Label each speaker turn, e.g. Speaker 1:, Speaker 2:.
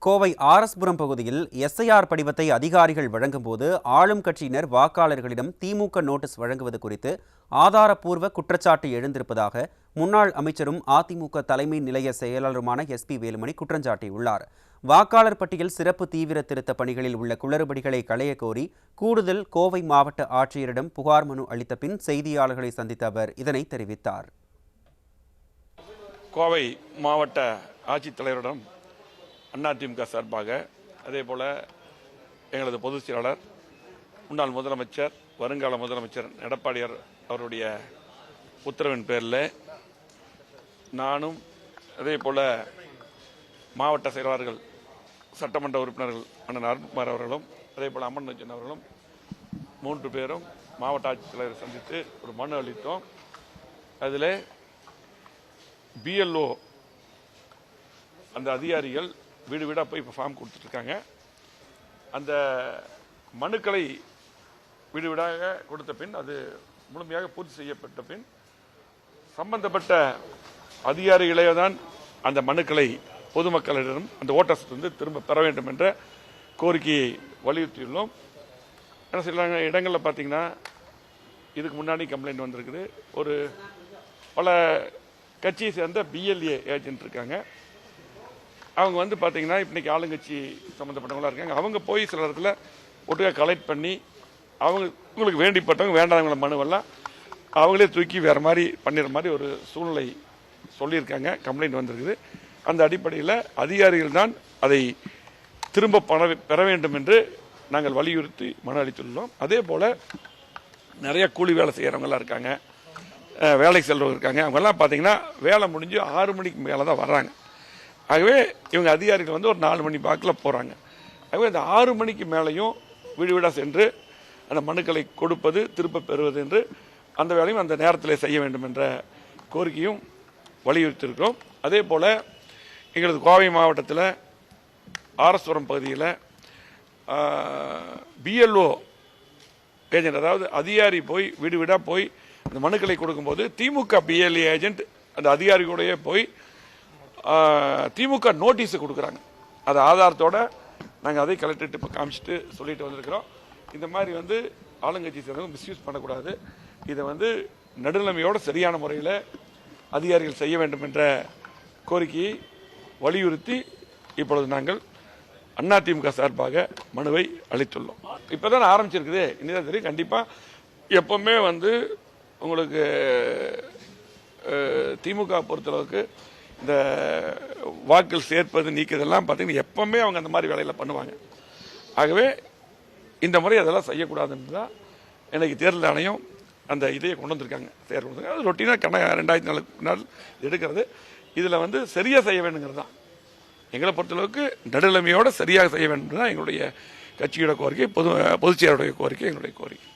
Speaker 1: கோவை ஆர்எஸ்புரம் பகுதியில் எஸ்ஐஆர் படிவத்தை அதிகாரிகள் வழங்கும்போது ஆளும் கட்சியினர் வாக்காளர்களிடம் திமுக நோட்டீஸ் வழங்குவது குறித்து ஆதாரப்பூர்வ குற்றச்சாட்டு எழுந்திருப்பதாக முன்னாள் அமைச்சரும் அதிமுக தலைமை நிலைய செயலாளருமான எஸ்பி வேலுமணி குற்றஞ்சாட்டியுள்ளார். வாக்காளர் பட்டியல் சிறப்பு தீவிர திருத்த பணிகளில் உள்ள குளறுபடிகளை களைய கோரி கூடுதல் கோவை மாவட்ட ஆட்சியரிடம் புகார் மனு அளித்த பின் செய்தியாளர்களை சந்தித்த அவர் இதனை தெரிவித்தார்.
Speaker 2: கோவை மாவட்ட ஆட்சித்தலைவரிடம் அதிமுக சார்பாக அதேபோல எங்களது பொதுச் செயலாளர் முன்னாள் முதலமைச்சர் வருங்கால முதலமைச்சர் எடப்பாடியார் அவருடைய உத்தரவின் பேரில் நானும் அதேபோல மாவட்ட செயலாளர்கள் சட்டமன்ற உறுப்பினர்கள் அண்ணன் அருண்குமார் அவர்களும் அதேபோல அம்மன் அவர்களும் 3 பேரும் மாவட்ட ஆட்சித்தலைவரை சந்தித்து ஒரு மனு அளித்தோம். அதில் பிஎல்ஓ அந்த அதிகாரிகள் வீடு வீடாக போய் இப்போ ஃபார்ம் கொடுத்துட்ருக்காங்க. அந்த மனுக்களை வீடு வீடாக கொடுத்த பின் அது முழுமையாக பூர்த்தி செய்யப்பட்ட பின் சம்பந்தப்பட்ட அதிகாரிகளே தான் அந்த மனுக்களை பொதுமக்களிடம் அந்த ஓட்டர்ஸ் திரும்ப பெற வேண்டும் என்ற கோரிக்கையை வலியுறுத்தியுள்ளோம். என்ன சொல்றாங்க, இடங்களில் பார்த்தீங்கன்னா இதுக்கு முன்னாடி கம்ப்ளைண்ட் வந்திருக்குது. ஒரு பல கட்சியை சேர்ந்த பிஎல்ஏ ஏஜென்ட் இருக்காங்க. அவங்க பார்த்தீங்கன்னா இன்னைக்கு ஆளுங்கட்சி சம்மந்தப்பட்டவங்களா இருக்காங்க. அவங்க போய் சில இடத்துல ஒட்டுக்கா கலெக்ட் பண்ணி அவங்களுக்கு வேண்டிப்பட்டவங்க வேண்டாதவங்கள மனுவெல்லாம் அவங்களே தூக்கி வேற மாதிரி பண்ணிடுற மாதிரி ஒரு சூழ்நிலை சொல்லியிருக்காங்க. கம்ப்ளைண்ட் வந்திருக்குது. அந்த அடிப்படையில் அதிகாரிகள் தான் அதை திரும்ப பெற வேண்டும் என்று நாங்கள் வலியுறுத்தி மனு அளித்துள்ளோம். அதே போல நிறைய கூலி வேலை செய்கிறவங்களாம் இருக்காங்க, வேலைக்கு செல்றவங்க இருக்காங்க. அவங்கெல்லாம் பார்த்தீங்கன்னா வேலை முடிஞ்சு 6 மணிக்கு மேலே தான் வர்றாங்க. ஆகவே இவங்க அதிகாரிகள் ஒரு 4 மணி வாக்கில் போகிறாங்க. ஆகவே அந்த 6 மணிக்கு மேலேயும் வீடு வீடாக சென்று அந்த மனுக்களை கொடுப்பது திரும்ப பெறுவது என்று அந்த வேலையும் அந்த நேரத்தில் செய்ய வேண்டும் என்ற கோரிக்கையும் வலியுறுத்தியிருக்கிறோம். அதே போல் எங்களது கோவை மாவட்டத்தில் ஆர்எஸ்புரம் பகுதியில் பிஎல்ஓ ஏஜென்ட், அதாவது அதிகாரி போய் வீடு வீடாக போய் அந்த மனுக்களை கொடுக்கும்போது திமுக பிஎல்ஏ ஏஜென்ட் அந்த அதிகாரிகளோடையே போய் திமுக நோட்டீஸ் கொடுக்குறாங்க. அது ஆதாரத்தோட நாங்கள் அதை கலெக்டர்கிட்ட இப்போ காமிச்சிட்டு சொல்லிட்டு வந்திருக்கிறோம். இந்த மாதிரி ஆளுங்கட்சி சேர்ந்தவங்க மிஸ்யூஸ் பண்ணக்கூடாது. இதை நடுநிலைமையோட சரியான முறையில் அதிகாரிகள் செய்ய வேண்டும் என்ற கோரிக்கையை வலியுறுத்தி இப்பொழுது நாங்கள் அதிமுக சார்பாக மனுவை அளித்துள்ளோம். இப்போதான் ஆரம்பிச்சிருக்குது, இன்னும் தெரியும். கண்டிப்பாக எப்பவுமே உங்களுக்கு திமுக பொறுத்தளவுக்கு இந்த வாக்குகள் சேர்ப்பது நீக்குதெல்லாம் பார்த்தீங்கன்னா எப்பவுமே அவங்க அந்த மாதிரி வேலையில் பண்ணுவாங்க. ஆகவே இந்த முறை அதெல்லாம் செய்யக்கூடாதுன்னு தான் எனக்கு தேர்தல் ஆணையம் அந்த இதையை கொண்டு வந்திருக்காங்க. அது ரொட்டீனாக 2004 நாள் எடுக்கிறது. இதில் சரியாக செய்ய வேண்டுங்கிறது தான் எங்களை பொறுத்தளவுக்கு நடுநிலைமையோடு சரியாக செய்ய வேண்டும் தான் எங்களுடைய கட்சியோட கோரிக்கை, பொதுச்செயலாளருடைய கோரிக்கை, எங்களுடைய கோரிக்கை.